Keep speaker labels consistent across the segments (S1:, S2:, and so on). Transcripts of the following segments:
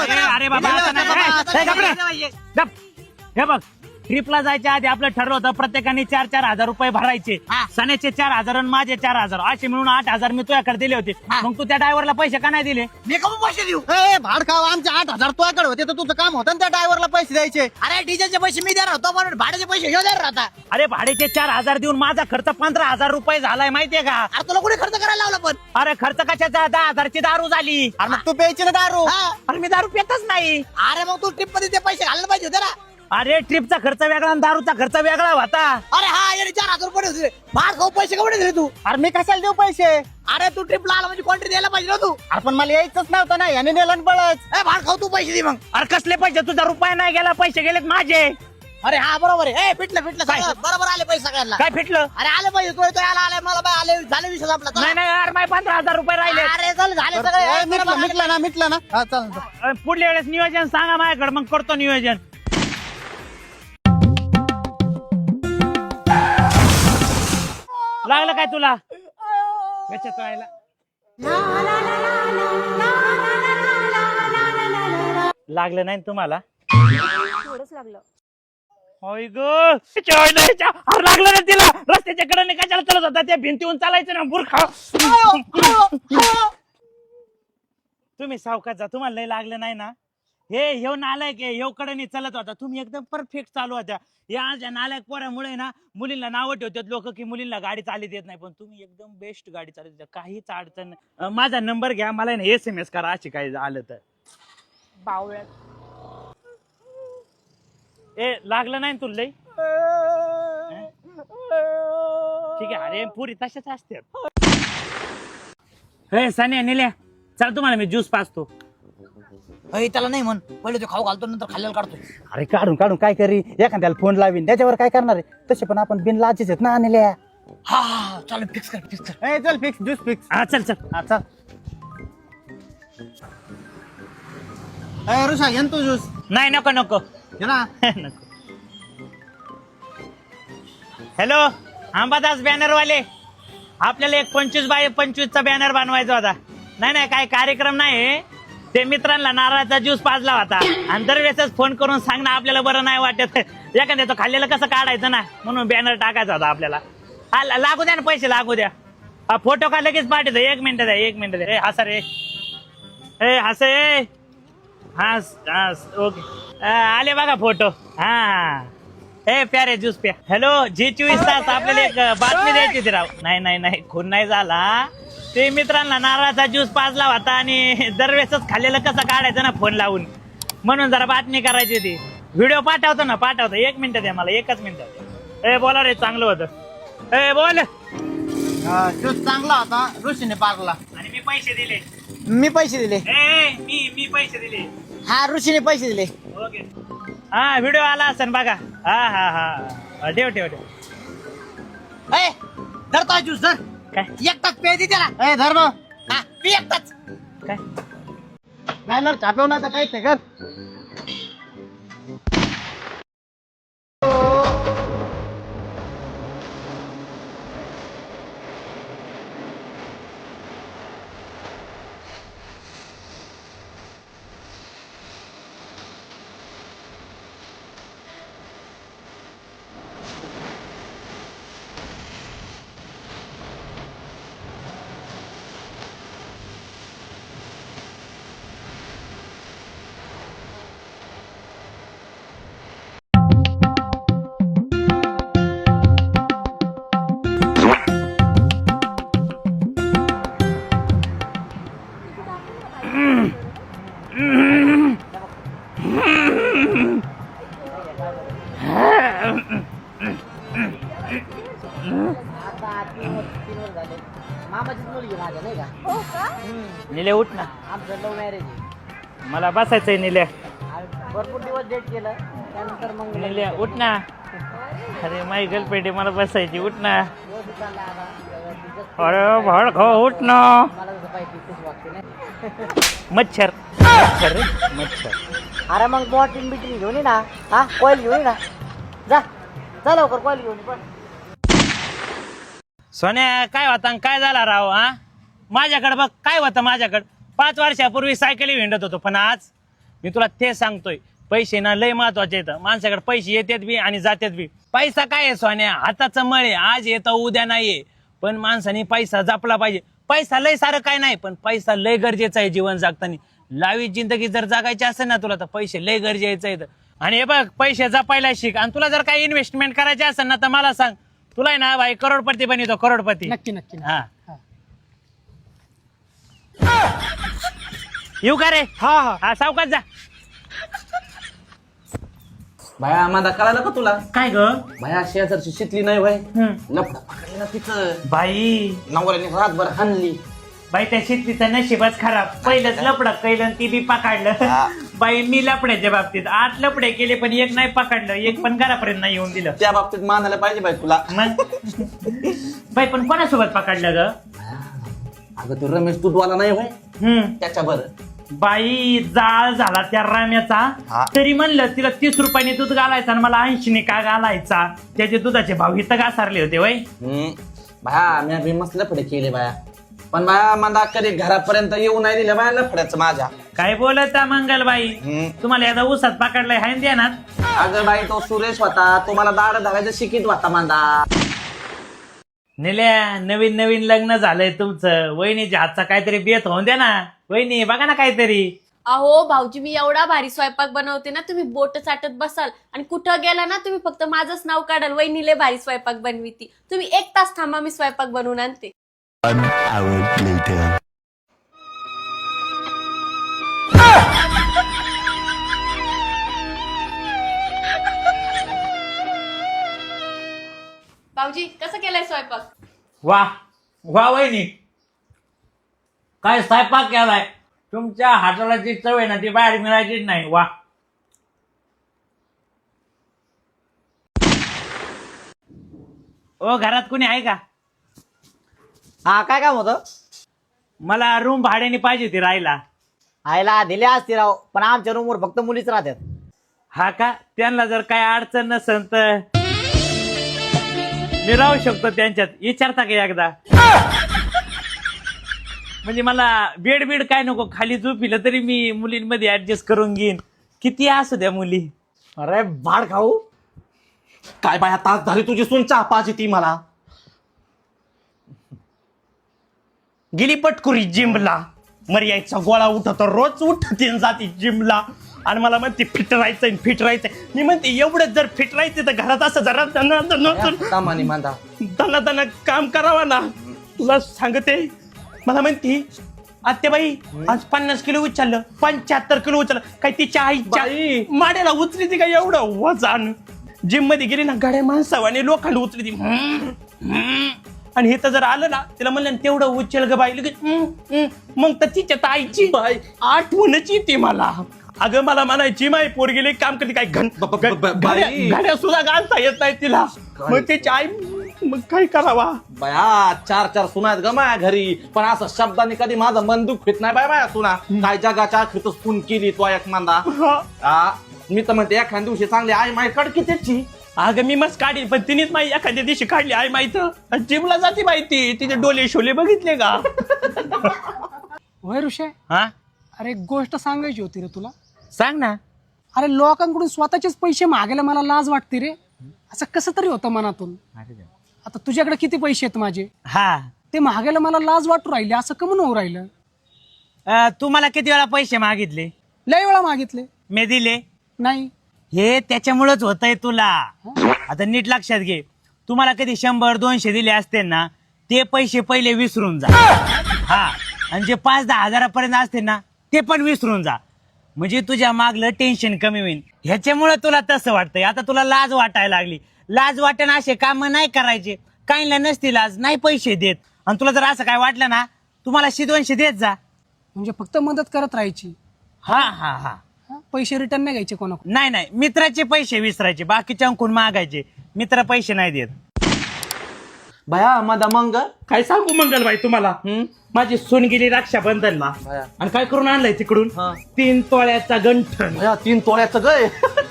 S1: अरे बाबा असं नाही. हे बघ ट्रिपला जायच्या आधी आपलं ठरलं होतं प्रत्येकाने 4,000 रुपये भरायचे. सण्याचे 4,000 आणि माझे 4,000 असे मिळून 8,000 मी तुझ्याकडे दिले होते. मग तू त्या ड्रायव्हरला पैसे का नाही दिले?
S2: मी कमी पैसे देऊ?
S3: भाड खाव आमचे 8,000 तुझ्याकडे होते तर तुझं काम होतं ना त्या ड्रायव्हरला पैसे द्यायचे.
S2: अरे डिझेलचे पैसे मी देणार होतो पण भाड्याचे पैसे घेऊ देणार होता.
S1: अरे भाड्याचे 4,000 देऊन माझा खर्च 15,000 रुपये झालाय माहितीये का?
S2: अरे तुला कुठे खर्च करायला लावला पण?
S1: अरे खर्च कशाचा? 10,000 ची दारू झाली.
S3: अरे मग तू प्यायची ना दारू.
S1: अरे मी दारू पितच नाही.
S2: अरे मग तू ट्रिप मध्ये ते पैसे घालायला पाहिजे होते ना.
S1: अरे ट्रिपचा खर्च वेगळा आणि दारूचा खर्च वेगळा होता.
S2: अरे हा याने 4,000 रुपये होते. भाड खाऊ पैसे कवडे दिले तू?
S3: अरे मी कशाला देऊ पैसे?
S2: अरे तू ट्रिपला आला म्हणजे क्वांटिटी द्यायला पाहिजे ना तू.
S3: अरे पण मला यायचंच नव्हतं ना याने नेलं बळच.
S2: भाड खाऊ तू पैसे दे मग.
S1: अरे कसले पैसे? तुझा रुपया नाही गेला, पैसे गेलेत माझे.
S2: अरे हा बरोबर आहे. फिटलं सगळं बरोबर आले पैसे सगळ्यांना.
S1: काय फिटलं?
S2: अरे आले पैसे तो आला मला बाय आले झाले विषय आपला.
S1: नाही नाही यार माझे 15,000 रुपये राहिले.
S2: अरे चल झाले सगळे.
S3: मिटलं ना हा चल.
S1: पुढल्या वेळेस नियोजन सांगा माझ्याकडे, मग करतो नियोजन. लागलं काय तुला? कशात राहिला? लागलं नाही तुम्हाला?
S4: थोडंच लागलं.
S1: होय ग. अरे लागलं ना तिला. रस्त्याच्या कडेने कशाला चालत होता? त्या भिंतीहून चालायचं ना मूर्खा. तुम्ही सावकाश जा, तुम्हाला लय लागलं नाही ना? हे नालायक आहे, हे कडेने चालत होता. तुम्ही एकदम परफेक्ट चालू होत्या. या नालायक पोरामुळे ना मुलींना नावं ठेवतात लोक की मुलींना गाडी चालत येत नाही, पण तुम्ही एकदम बेस्ट गाडी चालत. काहीच अडचण नाही. माझा नंबर घ्या, मला ना SMS करा अशी काही आलं तर.
S4: बावळ्यात.
S1: लागलं नाही तुला लय? ठीक आहे. अरे पुरी तशाच असतात. हे सानिया निल्या चल, तुम्हाला मी ज्यूस पाचतो.
S2: त्याला नाही म्हण, पहिले तो खाऊ घालतो नंतर खाल्ल्याला काढतो.
S3: अरे काढून काय करी, एखाद्याला फोन लावीन त्याच्यावर काय करणार आहे. तसे पण आपण बिन लाचीच आहेत ना आणल्या.
S2: हा चालू फिक्स कर.
S3: चल फिक्स ज्यूस फिक्स.
S1: हा चल
S3: हा चल. ऋषा घेन तू ज्यूस.
S1: नाही नको नको
S3: घे ना.
S1: नको. हॅलो अंबादास बॅनरवाले, आपल्याला एक 25x25 बॅनर बनवायचा होता. नाही काय कार्यक्रम नाही, ते मित्रांना नारळाचा ज्यूस पाजला होता आणि दरवेळेस फोन करून सांग ना आपल्याला बरं नाही वाटत. एखाद्याचं खाल्लेलं कसं काढायचं ना, म्हणून बॅनर टाकायचा होता आपल्याला. लागू द्या ना पैसे, लागू द्या. फोटो का लगेच पाठवतो. 1 मिनिट द्या, 1 मिनिट द्या. हसा रे, हस हस ओके. आले बघा फोटो. हा प्यारे ज्यूस प्या. हॅलो G24 तास, आपल्याला एक बातमी द्यायची होती राव. नाही खून नाही झाला. ते मित्रांना नारळाचा ज्यूस पाजला होता आणि दरवेळेसच खाल्लेलं कसं काढायचं ना फोन लावून, म्हणून जरा बातमी करायची होती. व्हिडिओ पाठवतो. 1 मिनिट द्या मला, 1च मिनिट. बोला रे, चांगलं होतं. बोल.
S3: ज्यूस चांगला होता, ऋषीने पारला
S1: आणि मी पैसे दिले.
S2: मी पैसे दिले.
S1: मी पैसे दिले.
S2: हा ऋषीने पैसे दिले.
S1: ओके. हा व्हिडिओ आला असेल बघा. हा ठेव.
S2: धरतो ज्यूस धर.
S1: काय
S2: एकटाच पे दे त्याला.
S3: धर्म
S2: हा पी एकटाच.
S1: काय
S3: बॅनर छापव ना काय ते कर.
S2: मामाचीच मुलगी माझ्या नाही का?
S4: हो का?
S1: निले उठ ना,
S2: आमचं लव्ह मॅरेज आहे.
S1: मला बसायचंय. निल्या
S2: भरपूर दिवस डेट केलं, त्यानंतर मग
S1: निल्या उठ ना. अरे माई गर्लफ्रेंड मला बसायची. उठ ना.
S2: व्यवस्थित चाललं आता.
S1: अरे भाड खा, उठ ना.
S2: मला जसं पाहिजे तसं वागते नाही.
S1: मच्छर रे, मच्छर.
S2: अरे मग बॉटिंग बिटिंग घेऊन ये ना. हा कॉईल घेऊन ये ना. जा लवकर कॉईल घेऊन पण.
S1: सोन्या काय होता आणि काय झाला राव? माझ्याकडे बघ काय होतं. माझ्याकडे 5 वर्षापूर्वी सायकली हिंडत होतो, पण आज मी तुला ते सांगतोय, पैसे ना लय महत्वाचे येतं. माणसाकडे पैसे येतात बी आणि जातात बी. पैसा काय आहे सोन्या, हाताचं मळ आहे, आज येतं उद्या नाहीये. पण माणसाने पैसा जपला पाहिजे. पैसा लय सारं काय नाही, पण पैसा लय गरजेचा आहे जीवन जगताना. लावी जिंदगी जर जगायची असेल ना तुला, तर पैसे लय गरजेचं आहेत. आणि हे बघ, पैसे जपायला शिक. आणि तुला जर काही इन्व्हेस्टमेंट करायची असेल ना, तर मला सांग. तुला आहे ना भाई करोडपती बनवतो, करोडपती.
S5: नक्की नक्की
S1: हा येऊ का रे?
S5: हा हा
S1: हा सावकाश जा.
S6: भाया माझा कळालं का तुला?
S1: काय ग
S6: भाया शेजारची शिकली नाही भाई, लफडा पकडली ना तिथं,
S1: बाई?
S6: नवऱ्याने रातभर हाणली.
S1: बाई त्या शेतीचं नशीबच खराब. पहिलंच लपडं केलं, ती बी पकडलं. बाई मी लपड्याच्या बाबतीत 8 लपडे केले, पण एक नाही पकडलं, एक पण घरापर्यंत नाही येऊन दिलं.
S6: त्या बाबतीत मानायला पाहिजे बाई तुला.
S1: मग बाई पण कोणासोबत पकडलं ग?
S6: अगं तो रमेश दूधवाला नाही भाई, त्याच्या बरं.
S1: बाई जाळ झाला त्या राम्याचा.
S6: हा.
S1: तरी म्हणलं तिला 30 रुपयाने दूध घालायचा आणि मला 80 का घालायचा. त्याचे दुधाचे भाव इथं घासारले होते वय.
S6: भाया मी बी मस्त लफडे केले बाया, पण बाया मला कधी घरापर्यंत येऊ नाही दिलं बाया लफड्याचं माझ्या.
S1: काय बोलत मंगलबाई? तुम्हाला एकदा उसात पकडलाय हाय द्या.
S6: अगं बाई तो सुरेश होता, तो मला दाड धागायचं शिकित होता माझा.
S1: नेल्या नवीन नवीन लग्न झालंय तुमचं, वहिनीच्या हातचा काहीतरी बेत होऊन द्या ना. वहिनी बघा ना काहीतरी.
S4: अहो भाऊजी, मी एवढा भारी स्वयंपाक बनवते ना, तुम्ही बोट चाटत बसाल आणि कुठं गेला ना तुम्ही फक्त माझंच नाव काढाल, वहिनीले भारी स्वयंपाक बनविती. तुम्ही 1 तास थांबा, मी स्वयंपाक बनवून आणते.
S7: An hour later.
S4: भाऊजी कसं केलाय स्वयंपाक?
S1: वा वा वहिनी, काय स्वयंपाक केलाय. तुमच्या हाताला जी चव आहे ना, ती बाहेर मिळायचीच नाही. वा. ओ घरात कोणी आहे का?
S2: हा काय काम होतं?
S1: मला रूम भाड्याने पाहिजे ती राहायला.
S2: आयला दिले असते राव, पण आमच्या रूमवर फक्त मुलीच राहतात.
S1: हा का? त्यांना जर काय अडचण नसेल तर मी राहू शकतो त्यांच्यात. विचारता का एकदा? म्हणजे मला बेड काय नको, खाली झोपिलं तरी मी मुलींमध्ये ऍडजस्ट करून घेईन. किती असू द्या मुली.
S2: अरे भाड खाऊ.
S6: काय बाया तास झाली तुझी सून चहा पाहिजे ती मला.
S1: गेली पटकुरी जिमला. मर्यायचा गोळा उठतो, रोज उठते जाती जिमला. आणि मला म्हणते फिट राहायचंय फिट राहायचंय. मी म्हणते एवढंच जर फिट राहायचं तर घरात असं जरा
S6: कामानी मांदा
S1: दना काम करावा ना. तुला सांगते, मला म्हणते आत्याबाई आज 50 किलो उचललं, 75 किलो उचललं. काय तिच्या आईच्या माड्याला उचली ती काय एवढं वजन. जिम मध्ये गेली ना, गाड्या माणसावाने लोखंड उचली ती. आणि हे तर जर आलं ना, तिला म्हणलं तेवढं उचल ग बाई, लगेच मग तर तिच्या ताईची आठवणच येते मला. अगं मला म्हणायची माई पोरगीले काम करते, काय गाड्या सुद्धा घालता येत नाही तिला. मग त्याची आई मग काय करावा.
S6: बाया 4 सुना आहेत ग माझ्या घरी, पण असं शब्दाने कधी माझं मन दुखत नाही बाय बाया सुना. काय जगाच्या आखरीतच खून केली तो एक मांदा. मी तर म्हणते एखाद्या दिवशी चांगली आई माई कडकी त्याची.
S1: अगं मी मस्त काढी, पण तिनेच माई एखाद्या दिवशी काढली. आई माहित जिमला जाते माहिती, तिचे डोले शोले बघितले का?
S5: होय ऋषे,
S1: हा
S5: अरे एक गोष्ट सांगायची होती रे तुला.
S1: सांग ना.
S5: अरे लोकांकडून स्वतःचेच पैसे मागायला मला लाज वाटते रे. असं कसं तरी होतं मनातून. आता तुझ्याकडे किती पैसे आहेत माझे,
S1: हा
S5: ते मागायला मला लाज वाटू राहिले. असं कमून होऊ राहिलं?
S1: तू मला किती वेळा पैसे मागितले?
S5: लय वेळा मागितले,
S1: मी दिले
S5: नाही.
S1: हे त्याच्यामुळेच होतंय तुला. आता नीट लक्षात घे, तुम्हाला कधी 100-200 दिले असते ना, ते पैसे पहिले विसरून जा. हा, आणि जे 5-10 हजारापर्यंत असते ना, ते पण विसरून जा. म्हणजे तुझ्या मागलं टेन्शन कमी होईल. ह्याच्यामुळे तुला तसं वाटतंय. आता तुला लाज वाटायला लागली. लाज वाटणं असे काम नाही करायचे. काहींना नसती लाज, नाही पैसे देत. आणि तुला जर असं काय वाटलं ना, तुम्हाला 100-200 देत जा.
S5: म्हणजे फक्त मदत करत राहायची.
S1: हा हा हा,
S5: पैसे रिटर्न नाही घ्यायचे कोणाकडून.
S1: नाही मित्राचे पैसे विसरायचे, बाकीच्यांकडून मागायचे. मित्र पैसे नाही देत.
S6: बाया माझा मंग
S1: काय सांगू मंगलबाई तुम्हाला, माझी सून गेली रक्षाबंधनला आणि काय करून आणलंय तिकडून 3 तोळ्याचा गंठण.
S6: 3 तोळ्याचं गय.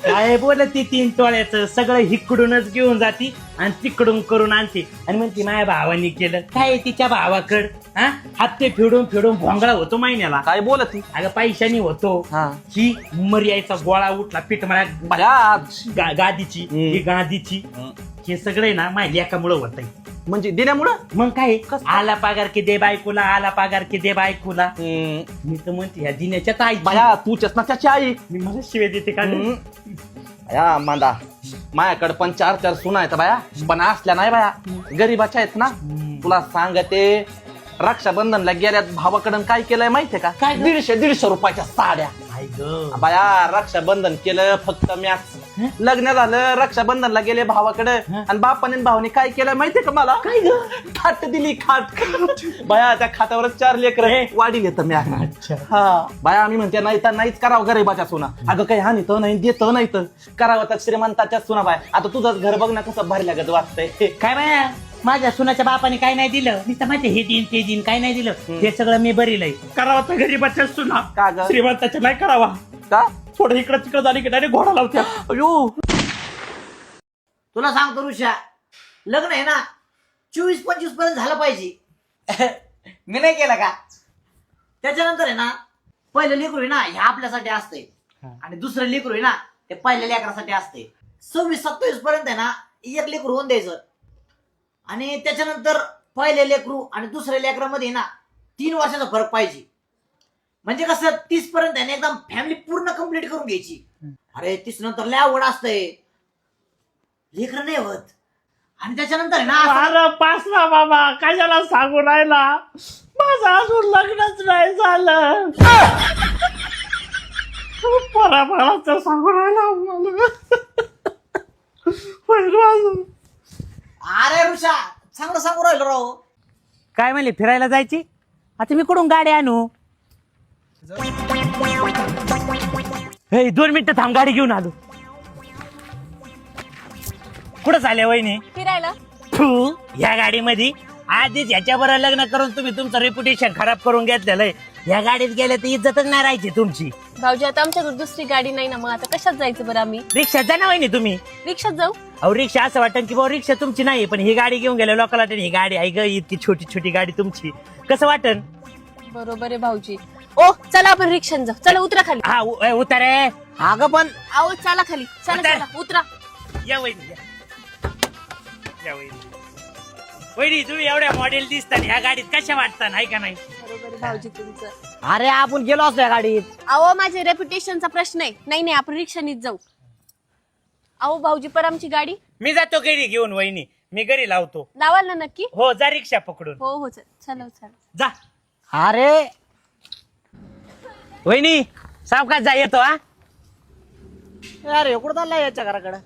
S1: काय बोल ती 3 तोळ्याचं सगळं हिकडूनच घेऊन जाती आणि तिकडून करून आणते. आणि म्हणते माझ्या भावानी केलं. काय तिच्या भावाकड हा हप्ते फेडून फेडून भोंगळा होतो महिन्याला.
S6: काय बोलत ती?
S1: अगं पैशानी होतो.
S6: हा.
S1: ही मर्यायचा गोळा उठला पीठ मला
S6: बाया
S1: गादीची ही गादीची हे सगळे ना माझ्या लेकामुळं होत आहे.
S6: म्हणजे देण्यामुळं
S1: मग काय आला पगार की दे बायकोला, आला पगार की दे बायकोला. मी तर म्हणते ह्या दिण्याच्या आई
S6: बाया तूच ना त्याची आई.
S1: मी मला शिवे देते का ग?
S6: या मांदा माझ्याकडे पण 4 सुना आहेत बाया, पण असल्या नाही बाया, गरीबाच्या आहेत ना. तुला सांगते रक्षाबंधनला गेल्यात भावाकडून काय केलंय माहितीये का? 150 रुपयाच्या साड्या.
S1: आई ग
S6: बाया रक्षाबंधन केलं फक्त मॅच. लग्न झालं रक्षाबंधनला गेले भावाकडे आणि बापाने भावाने काय केलं माहितीये का मला? काय ग? खाट दिली खाट. बाया त्या खाटावरच 4 लेकर वाढील येतं मी. हा बाया आम्ही म्हणते नाही तर नाहीच करावं गरीबाच्या सुना. अगं काही हानी तर नाही देत नाही तर करावं तर श्रीमंताच्या सुना. बाय आता तुझंच घर बघ ना कसं भरल्या गत वाटतंय.
S1: काय बाया माझ्या सुनाच्या बापाने काय नाही दिलं. मी तर माहिती हे दिन ते दिन काय नाही दिलं. ते सगळं मी बरीलय. करावा तर गरीबाच्या सुना,
S6: का ग?
S1: श्रीमंताच्या नाही करावा.
S6: का
S1: थोडं इकडं तिकडं झाली की डायरेक्ट घोडा लावत्या.
S6: अयो
S2: तुला सांगतो ऋषा, लग्न आहे ना 24-25 पर्यंत झालं पाहिजे. मी नाही केलं का? त्याच्यानंतर आहे ना पहिलं लेकरू आहे ना हे आपल्यासाठी असते आणि दुसरं लेकरू आहे ना ते पहिल्या लेकरासाठी असते. 26-27 पर्यंत आहे ना एक लेकरू होऊन द्यायचं आणि त्याच्यानंतर पहिले लेकरू आणि दुसऱ्या लेकरामध्ये ना 3 वर्षाचा फरक पाहिजे. म्हणजे कसं 30 पर्यंत आहे ना एकदम फॅमिली पूर्ण कम्प्लीट करून घ्यायची. अरे 30 नंतर लय आवड असतंय, लेकर नाही होत. आणि त्याच्यानंतर आहे ना
S1: अरे पासला बाबा कशाला सांगू राहिला, माझं अजून लग्नच नाही झालं. परापराचं सांगू राहिला मला.
S2: अरे ऋषा चांगलं सांगू राहिलो राव.
S1: काय म्हणले फिरायला जायची? आता मी कुठून गाडी आणू? 2 मिनिटं थांब, गाडी घेऊन आलो. कुठं चालल्या वहिनी?
S4: फिरायला.
S1: या गाडीमध्ये आधीच ह्याच्याबरोबर लग्न करून तुम्ही तुमचं रेप्युटेशन खराब करून घेतलेलं आहे. या गाडीत गेल्या तर इज्जतच नाही राहायची तुमची.
S4: भाऊजी आता आमच्याकडे दुसरी गाडी नाही ना, मग आता कशात जायचं बरं आम्ही?
S1: रिक्षात जा ना वहिनी तुम्ही.
S4: रिक्षात जाऊ?
S1: अहो रिक्षा असं वाटतं की बाबा रिक्षा तुमची नाही, पण ही गाडी घेऊन गेल्या लोकांना वाटेल ही गाडी आहे ग, इतकी छोटी छोटी गाडी तुमची. कसं
S4: बरोबर आहे भाऊजी. ओ चला आपण रिक्षात जाऊ. चला उतरा खाली.
S1: हा उतारे.
S2: अगं पण
S4: आओ चला खाली. चला
S1: उतर.
S4: चला उतरा.
S1: या वहिनी या वहिनी. वहिनी तुम्ही एवढ्या मॉडेल दिसतात, ह्या गाडीत कशा वाटतात आहे का नाही?
S4: बरोबर आहे भाऊजी तुमचं.
S2: अरे आपण गेलो असतो या गाडीत.
S4: अहो माझे रेप्युटेशनचा प्रश्न आहे. नाही आपण रिक्षानीच जाऊ. अहो भाऊजी पर आमची गाडी.
S1: मी जातो घरी घेऊन वहिनी, मी घरी लावतो.
S4: लावाल ना नक्की?
S1: हो जा रिक्षा पकडून.
S4: हो चला
S1: जा.
S2: अरे
S1: वहिनी सावकाश जा येतो. हा
S2: अरे कुठं चाललाय याच्या घराकडं?